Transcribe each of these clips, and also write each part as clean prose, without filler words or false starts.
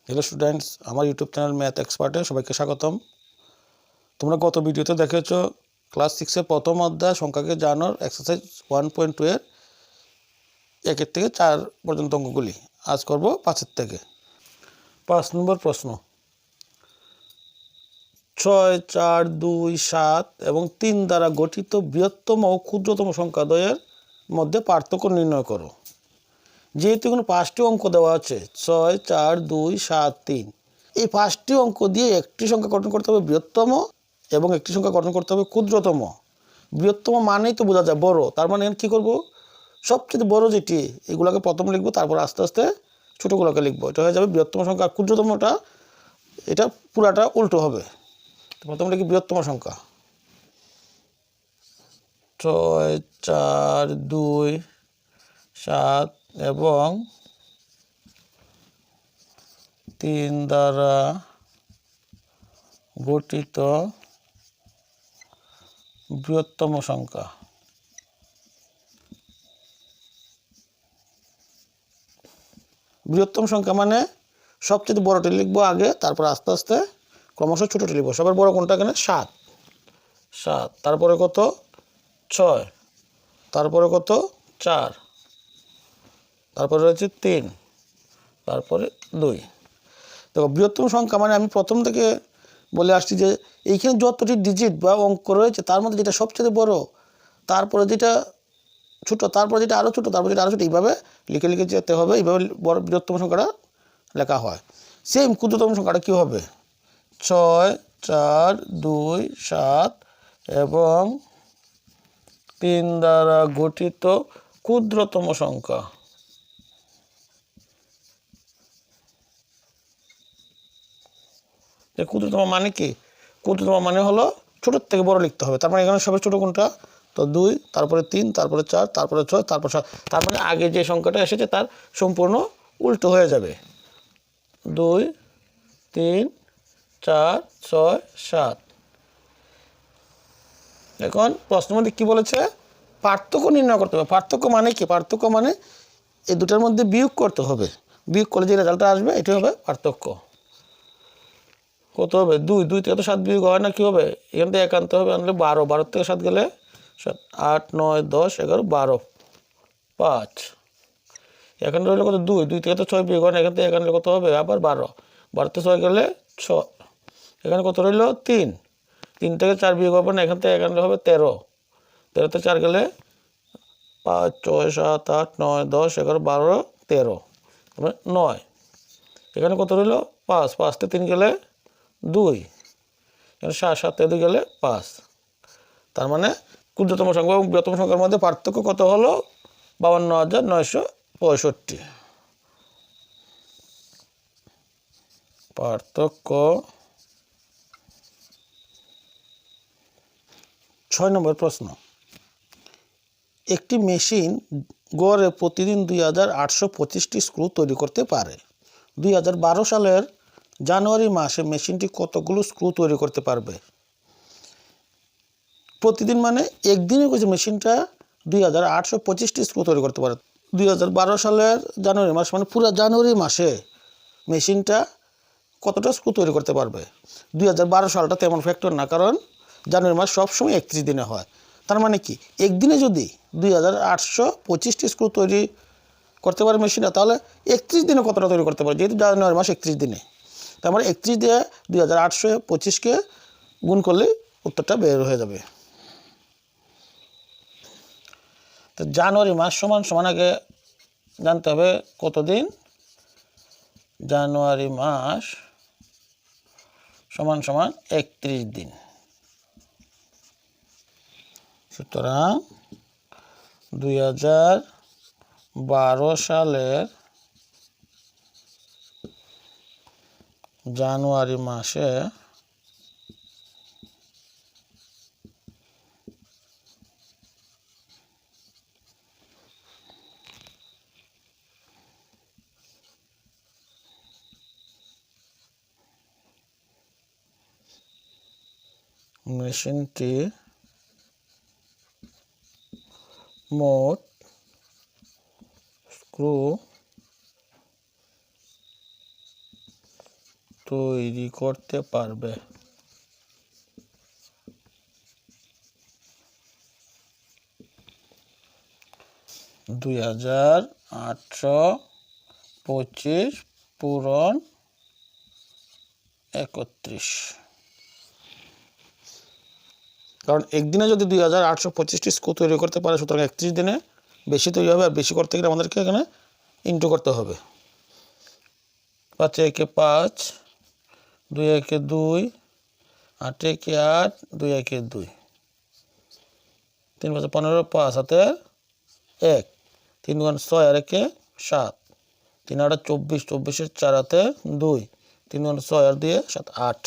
Hello students, আমার YouTube channel math এক্সপার্টে সবাইকে স্বাগতম। তোমরা গত ভিডিওতে দেখেছো ক্লাস 6-এর প্রথম অধ্যায় সংখ্যাকে জানার এক্সারসাইজ 1.2 এর 1 থেকে 4 পর্যন্ত অঙ্কগুলি। আজ করব 5 থেকে। 5 নম্বর প্রশ্ন, 6, 4, 2, 7 এবং 3 দ্বারা গঠিত বৃহত্তম ও ক্ষুদ্রতম সংখ্যা দ্বয়ের মধ্যে পার্থক্য নির্ণয় করো। যেহেতু এখানে 5টি অঙ্ক দেওয়া আছে 6, 4, 2, 7, 3, এই 5টি অঙ্ক দিয়ে একটি সংখ্যা গঠন করতে হবে বৃহত্তম এবং একটি সংখ্যা গঠন করতে হবে ক্ষুদ্রতম। বৃহত্তম মানেই তো বোঝা যায় বড়, তার মানে কী করব, সবচেয়ে বড় যেটি এগুলোকে প্রথম লিখবো, তারপর আস্তে আস্তে ছোটোগুলোকে লিখবো। এটা হয়ে যাবে বৃহত্তম সংখ্যা। ক্ষুদ্রতমটা এটা পুরাটা উল্টো হবে। প্রথম লিখি বৃহত্তম সংখ্যা 6, 4, 2, 7 এবং 3 দ্বারা গঠিত বৃহত্তম সংখ্যা। বৃহত্তম সংখ্যা মানে সবচেয়ে বড়টি লিখবো আগে, তারপর আস্তে আস্তে ক্রমশ ছোটোটি লিখবো। সবার বড় কোনটা? এখানে 7, তারপরে কত 6, তারপরে কত 4, তারপরে রয়েছে 3, তারপরে 2। দেখো বৃহত্তম সংখ্যা মানে আমি প্রথম থেকে বলে আসছি যে এইখানে যতটি ডিজিট বা অঙ্ক রয়েছে তার মধ্যে যেটা সবচেয়ে বড়, তারপরে যেটা ছোটো, তারপরে যেটা আরও ছোটো, তারপরে যেটা আরও ছোটো, এইভাবে লিখে লিখে যেতে হবে। এইভাবে বড় বৃহত্তম সংখ্যাটা লেখা হয়। সেম ক্ষুদ্রতম সংখ্যাটা কী হবে? 6, 4, 2, 7 এবং 3 দ্বারা গঠিত ক্ষুদ্রতম সংখ্যা। ক্ষুদ্রতম মানে কি? ক্ষুদ্রতম মানে হলো ছোটোর থেকে বড় লিখতে হবে। তার মানে এখানে সবচেয়ে ছোটো কোনটা? তো 2, তারপরে 3, তারপরে 4, তারপরে 6, তারপর 7। তার মানে আগে যে সংখ্যাটা এসেছে তার সম্পূর্ণ উল্টো হয়ে যাবে। 2, 3, 4, 6, 7। এখন প্রশ্নের মধ্যে কী বলেছে? পার্থক্য নির্ণয় করতে হবে। পার্থক্য মানে কি? পার্থক্য মানে এই দুটার মধ্যে বিয়োগ করতে হবে। বিয়োগ করলে যে রেজাল্টটা আসবে এটি হবে পার্থক্য। কত হবে? 2, 2 থেকে তো 7 বিয়োগ হয় না, কী হবে? এখান থেকে 1 আনতে হবে, আনলে 12, 12 থেকে 7 গেলে 7, 8, 9, 10, 11, 12, 5। এখানে রইল কত? 2, 2 থেকে তো 6 বিয়োগ হয় না, এখান থেকে 1 আনলে কত হবে? আবার 12, 12 থেকে 6 গেলে 6। এখানে কত রইল? 3, 3 থেকে 4 বিয়োগ হবে না, এখান থেকে 1 আনলে হবে 13, 13 থেকে 4 গেলে 5, 6, 7, 8, 9, 10, 11, 12, 13, 9। এখানে কত রইল? 5, 5 থেকে 3 গেলে 2, এখানে 7, 7 থেকে 2 গেলে 5। তার মানে ক্ষুদ্রতম সংখ্যা এবং বৃহত্তম সংখ্যার মধ্যে পার্থক্য কত হলো? 52,965। পার্থক্য 6 নম্বর প্রশ্ন, একটি মেশিন গড়ে প্রতিদিন 2825টি স্ক্রু তৈরি করতে পারে। 2012 সালের জানুয়ারি মাসে মেশিনটি কতগুলো স্ক্রু তৈরি করতে পারবে? প্রতিদিন মানে একদিনে করেছে মেশিনটা 2825টি স্ক্রু তৈরি করতে পারে। 2012 সালের জানুয়ারি মাস মানে পুরো জানুয়ারি মাসে মেশিনটা কতটা স্ক্রু তৈরি করতে পারবে? 2012 সালটা তেমন ফ্যাক্টর না, কারণ জানুয়ারি মাস সবসময় 31 দিনে হয়। তার মানে কি একদিনে যদি 2825টি স্ক্রু তৈরি করতে পারে মেশিনটা, তাহলে 31 দিনে কতটা তৈরি করতে পারে? যেহেতু জানুয়ারি মাস 31 দিনে, তার মানে 31 দিয়ে 2825কে গুণ করলে উত্তরটা বের হয়ে যাবে। তো জানুয়ারি মাস সমান সমান আগে জানতে হবে কতদিন। জানুয়ারি মাস সমান সমান 31 দিন। সুতরাং 2012 সালের জানুয়ারি মাসে মেশিনটি মোট স্ক্রু তৈরি করতে পারবে। $2,825 পূরণ 31। কারণ একদিনে যদি 2,825টি স্ক্রু তৈরি করতে পারে, সুতরাং 31 দিনে বেশি তৈরি হবে। আর বেশি করতে গেলে আমাদেরকে এখানে ইন্টু করতে হবে। 5 একে 5, 2 একে 2, 8 একে 8, 2 একে 2, 3 5 15, 5 হাতে 1, 3 গুণ 6 আর একে 7, 3 8 24, 24 4 হাতে 2, 3 গুণ 6 আর 2 7 8,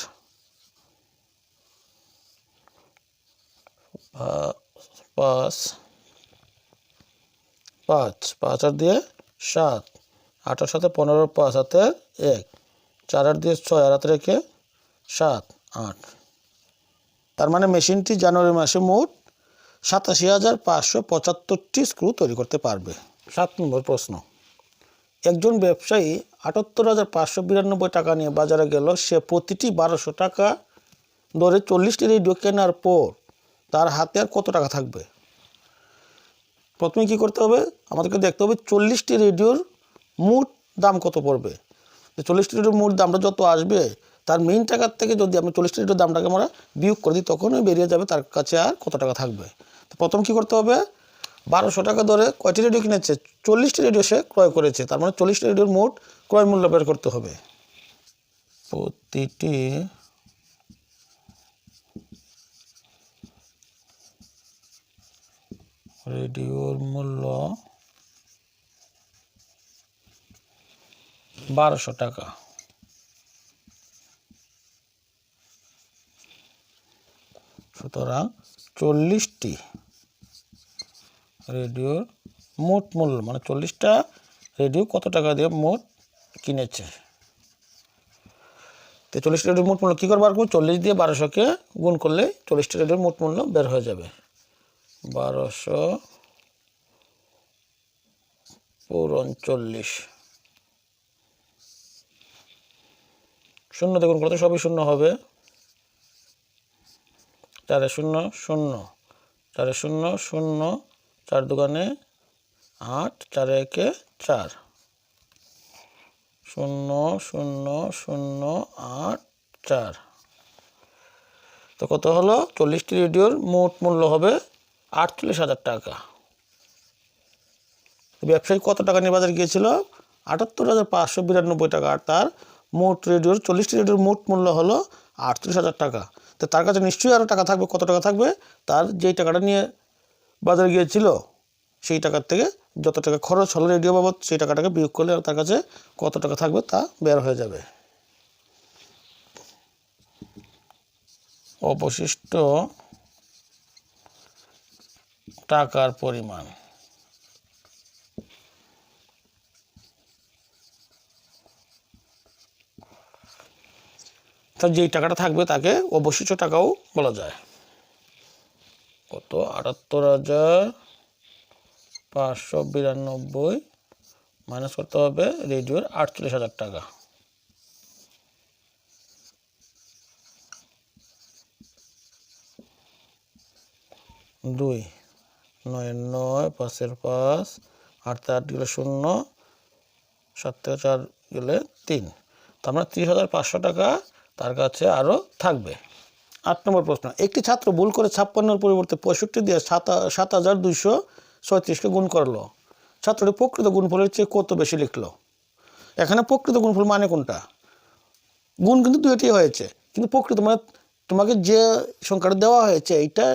5 5 আর 2 7, 8 আর 7 15, 5 হাতে 1, 4 আর 2 6 আর হাতে রেখে 7 8। তার মানে মেশিনটি জানুয়ারি মাসে মোট 87,575টি স্ক্রু তৈরি করতে পারবে। 7 নম্বর প্রশ্ন, একজন ব্যবসায়ী 78,592 টাকা নিয়ে বাজারে গেল। সে প্রতিটি 1200 টাকা দরে 40টি রেডিও কেনার পর তার হাতে আর কত টাকা থাকবে? প্রথমে কি করতে হবে, আমাদেরকে দেখতে হবে 40টি রেডিওর মোট দাম কত পড়বে। 40টি রেডিওর মোট দামটা যত আসবে তার মেইন টাকার থেকে যদি আমরা 40টি রেডিওর দামটাকে আমরা বিয়োগ করে দিই, তখনই বেরিয়ে যাবে তার কাছে আর কত টাকা থাকবে। তো প্রথম কি করতে হবে, 1200 টাকা দরে কয়টি রেডিও কিনেছে? 40টি রেডিও সে ক্রয় করেছে। তার মানে 40টি রেডিওর মোট ক্রয় মূল্য বের করতে হবে। প্রতিটি রেডিওর মূল্য 1200 টাকা। সুতরাং 40টি রেডিওর মোট মূল্য মানে 40টা রেডিও কত টাকা দিয়ে মোট কিনেছে। তো 40টা রেডিওর মোট মূল্য কী করে বার করব? 40 দিয়ে 1200কে গুণ করলে 40টা রেডিওর মোট মূল্য বের হয়ে যাবে। 1200 পূরণ 40। শূন্য দিয়ে গুণ করতে সবই শূন্য হবে। 4 0 0, 4 0 0, 4 দুগুণে 8, 4 একে 4, 0 0 0 8 4। তো কত হলো? 40টি রেডিওর মোট মূল্য হবে 48,000 টাকা। ব্যবসায়ী কত টাকা নিয়ে বাজারে গিয়েছিল? 78,592 টাকা। আর তার মোট রেডিওর 40টি রেডিওর মোট মূল্য হলো 38,000 টাকা। তো তার কাছে নিশ্চয়ই আরও টাকা থাকবে। কত টাকা থাকবে? তার যেই টাকাটা নিয়ে বাজারে গিয়েছিল সেই টাকার থেকে যত টাকা খরচ হলো রেডিও বাবদ, সেই টাকাটাকে বিয়োগ করলে তার কাছে কত টাকা থাকবে তা বের হয়ে যাবে। অবশিষ্ট টাকার পরিমাণ, তার যেই টাকাটা থাকবে তাকে অবশিষ্ট টাকাও বলা যায়। কত? 78,592 মাইনাস করতে হবে রেডিওর 48,000 টাকা। 2 9 9 5 5, 8 8 গেলে 0, 7 থেকে 4 গেলে 3। তার মানে 30,500 টাকা তার কাছে আরও থাকবে। 8 নম্বর প্রশ্ন, একটি ছাত্র ভুল করে 56-এর পরিবর্তে 65 দিয়ে 7,236কে গুণ করলো। ছাত্রটি প্রকৃত গুণফলের চেয়ে কত বেশি লিখলো? এখানে প্রকৃত গুণফল মানে কোনটা? গুণ কিন্তু দুইটি হয়েছে, কিন্তু প্রকৃত মানে তোমাকে যে সংখ্যাটা দেওয়া হয়েছে এইটা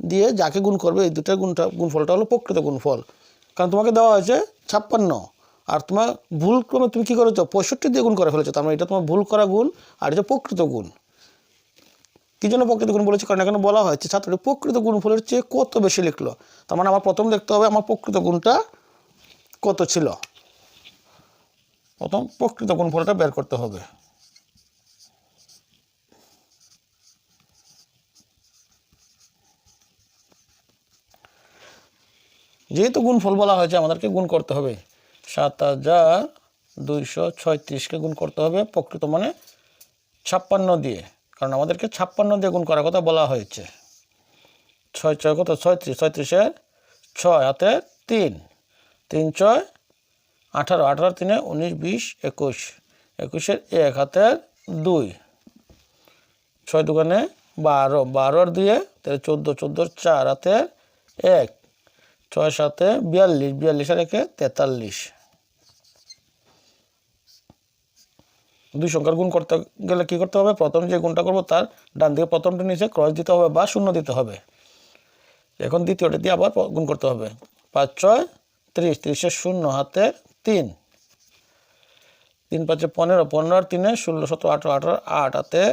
দিয়ে যাকে গুণ করবে এই দুটার গুণফলটা হলো প্রকৃত গুণফল। কারণ তোমাকে দেওয়া হয়েছে 56 আর তোমার ভুল ক্রমে তুমি কী করেছো? 65 দিয়ে গুণ করে ফেলেছো। তার মানে এটা তোমার ভুল করা গুণ আর এটা প্রকৃত গুণ। কী জন্য প্রকৃত গুণ বলেছি? কারণ এখানে বলা হয়েছে ছাত্রটি প্রকৃত গুণফলের চেয়ে কত বেশি লিখলো। তার মানে আমার প্রথম দেখতে হবে আমার প্রকৃত গুণটা কত ছিল। প্রথম প্রকৃত গুণফলটা বের করতে হবে। যেহেতু গুণফল বলা হয়েছে আমাদেরকে গুণ করতে হবে। 7,236কে গুণ করতে হবে। প্রকৃত মানে 56 দিয়ে, কারণ আমাদেরকে 56 দিয়ে গুণ করার কথা বলা হয়েছে। 6 6 কত 36, 36-এর 6 হাতে 3, 3 6 18, 18 3 19 20 21, 21-এর 1 হাতে 2, 6 দুগুণে 12, 12 আর 2 তাহলে 14, 14-এর 4 হাতে 1, 6 7 42, 42 আর 1 43। দুই সংখ্যার গুণ করতে গেলে কি করতে হবে? প্রথম যে গুণটা করব তার ডান দিকে প্রথমটা নিচে ক্রস দিতে হবে বা শূন্য দিতে হবে। এখন দ্বিতীয়টা দিয়ে আবার গুণ করতে হবে। 5 6 30, 30-এর 0 হাতে 3, 3 5 15, 15 আর 3 16 17 18, 18 8 হাতে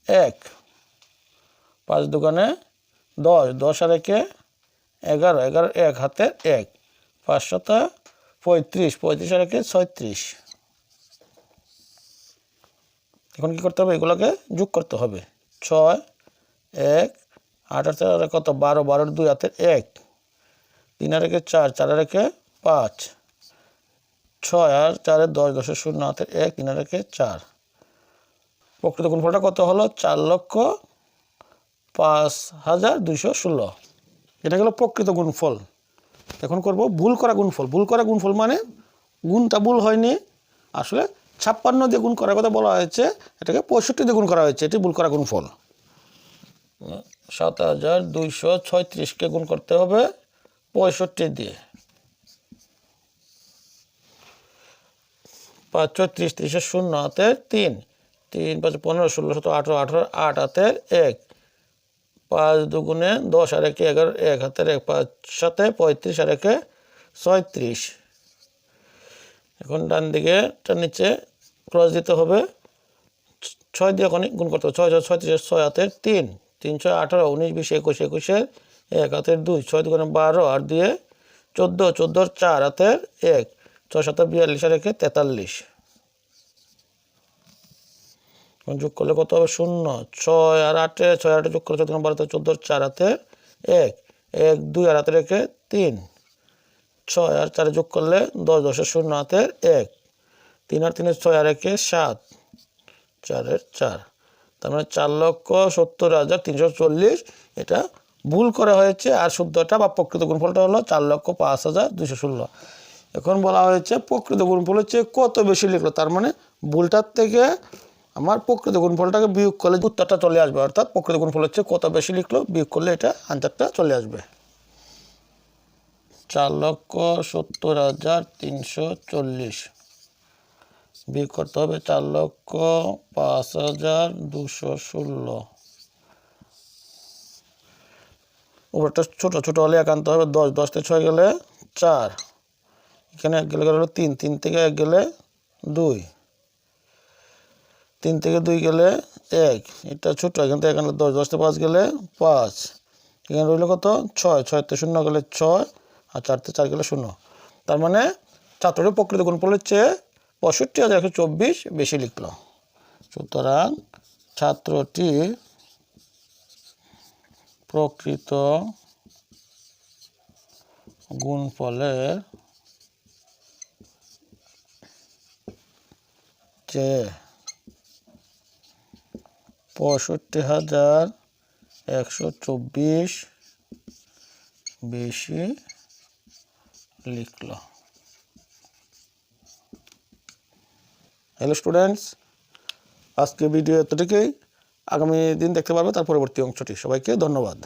1, 5 দুগুণে 10, 10 আর 1 11, 11 1 হাতে 1, 5 7 35, 35 আর 1 36। এখন কি করতে হবে? এগুলোকে যোগ করতে হবে। 6 1 8 আর 4 কত 12, 12 2 হাতে 1, 3 আর 1 4, 4 আর 1 5, 6 আর 4 10, 10-এর 0 হাতে 1, 3 আর 1 4। প্রকৃত গুণফলটা কত হলো? 4,05,216। এটা হলো প্রকৃত গুণফল। এখন করব ভুল করা গুণফল। ভুল করা গুণফল মানে গুণটা ভুল হয়নি, আসলে 56 দিয়ে গুণ করার কথা বলা হয়েছে, এটাকে 65 দিয়ে গুণ করা হয়েছে, এটি ভুল করা গুণফল। 7,236-কে গুণ করতে হবে 65 দিয়ে। 5 6 30, 30-এর 0 হাতে 3, 3 5 15 16 17 18, 18 8 হাতে 1, 5 দুগুণে 10 আর 1 11, 1 হাতে 1, 5 7 35 আর 1 36। এখন ডান দিকে নিচে ক্রস দিতে হবে। 6 দিয়ে এখন গুণ করতে হবে। 6 6 36, 6 হাতে 3, 3 6 18 19 20 21, 21-এর 1 হাতে 2, 6 দুগুণে 12 আর 2 14, 14-এর 4 হাতে 1, 6 7 42 আর 1 43। যোগ করলে কত হবে? 0, 6 আর 8, 6 8 যোগ করলে 14 12 14, 4 হাতে 1, 1 2 আর হাতে 1 3, 6 আর 4 যোগ করলে 10, 10-এর 0 হাতে 1, 3 আর 3 6 আর 1 7, 4-এর 4। তার মানে 4,70,340 এটা ভুল করা হয়েছে, আর শুদ্ধটা বা প্রকৃত গুণফলটা হলো 4,05,216। এখন বলা হয়েছে প্রকৃত গুণফল হচ্ছে কত বেশি লিখলো, তার মানে ভুলটার থেকে আমার প্রকৃত গুণফলটাকে বিয়োগ করলে উত্তরটা চলে আসবে, অর্থাৎ প্রকৃত গুণফল হচ্ছে কত বেশি লিখলো বিয়োগ করলে এটা আনসারটা চলে আসবে। 4,70,340 বিয়োগ করতে হবে 4,05,216। উপরটা ছোট ছোট হলে একান্ত হবে 10, 10 থেকে 6 গেলে 4, এখানে 1 গেলে হলো 3, 3 থেকে 1 গেলে 2, 3 থেকে 2 গেলে 1, এটা ছোট, এখান থেকে এখানে 10, 10 থেকে 5 গেলে 5, এখানে রইল কত 6, 6 থেকে 0 গেলে 6, আর 4 থেকে 4 গেলে 0। তার মানে ছাত্রটির প্রকৃত গুণফল হচ্ছে 65,124 বেশি লিখলো। সুতরাং ছাত্রটি প্রকৃত গুণফলের চেয়ে 65,124 বেশি লিখলো। হ্যালো স্টুডেন্টস, আজকে ভিডিও এতটুকুই। আগামী দিন দেখতে পারবে তার পরবর্তী অংশটি। সবাইকে ধন্যবাদ।